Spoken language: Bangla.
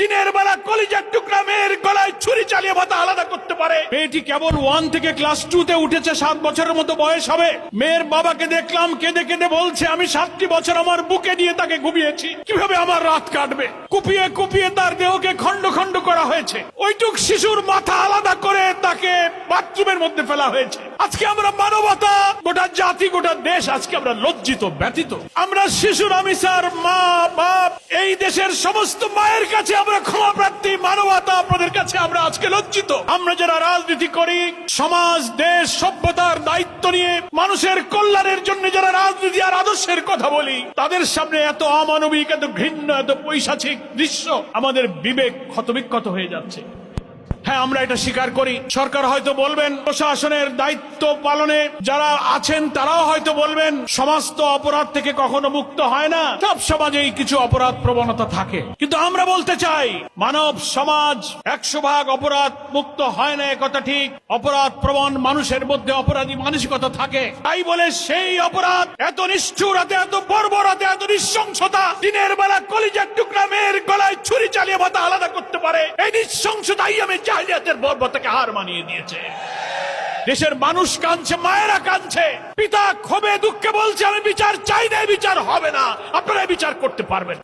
দিনের বেলা কলিজার টুকরা মেয়ের গলায় ছুরি চালিয়ে মাথা আলাদা করতে পারে। মেয়েটি কেবল 1 থেকে ক্লাস 2 তে উঠেছে, 7 বছরের মতো বয়স হবে। মেয়ের বাবাকে দেখলাম কেঁদে কেঁদে বলছে, আমি 7টি বছর আমার বুকে নিয়ে তাকে ঘুমিয়েছি, কিভাবে আমার রাত কাটবে। কুপিয়ে কুপিয়ে তার দেহকে খন্ড খন্ড করা হয়েছে। ওইটুক শিশুর মাথা আলাদা করে তাকে বাথরুমের মধ্যে ফেলা হয়েছে। আজকে আমরা মানবতা, গোটা জাতি, গোটা দেশ আজকে আমরা লজ্জিত, ব্যথিত। আমরা শিশুর আমিসার মা বাপ, এই দেশের সমস্ত মায়ের কাছে আমরা ক্ষমা প্রার্থী। মানবতা আপনাদের কাছে আমরা আজকে লজ্জিত। আমরা যারা রাজনীতি করি, সমাজ দেশ সভ্যতার দায়িত্ব নিয়ে মানুষের কল্যাণের জন্য যারা রাজনীতি আর আদর্শের কথা বলি, তাদের সামনে এত অমানবিক, এত ঘৃণ্য, এত পৈশাচিক দৃশ্য আমাদের বিবেক ক্ষতবিক্ষত হয়ে যাচ্ছে। হ্যাঁ, আমরা এটা স্বীকার করি। সরকার হয়তো বলবেন, প্রশাসনের দায়িত্ব পালনে যারা আছেন তারাও হয়তো বলবেন, সমাজ তো অপরাধ থেকে কখনো মুক্ত হয় না, সব সমাজেই কিছু অপরাধ প্রবণতা থাকে। কিন্তু আমরা বলতে চাই, মানব সমাজ 100% অপরাধ মুক্ত হয় না, একথা ঠিক। অপরাধ প্রবণ মানুষের মধ্যে অপরাধী মানসিকতা থাকে। তাই বলে সেই অপরাধ এত নিষ্ঠুরতা, এত বর্বরতা, এত নৃশংসতা, দিনের বেলা কলিজার টুকরা মেয়ের গলায় ছুরি চালিয়ে মাথা আলাদা করতে পারে, এই নৃশংসতাই আমি জাহিলিয়াতের বর্বরতাকে হার মানিয়ে দিয়েছে। দেশের মানুষ কাঁদছে, মায়েরা কাঁদছে, পিতা ক্ষোভে দুঃখে বলছে, আমি বিচার চাই না, বিচার হবে না, আপনারা বিচার করতে পারবেন।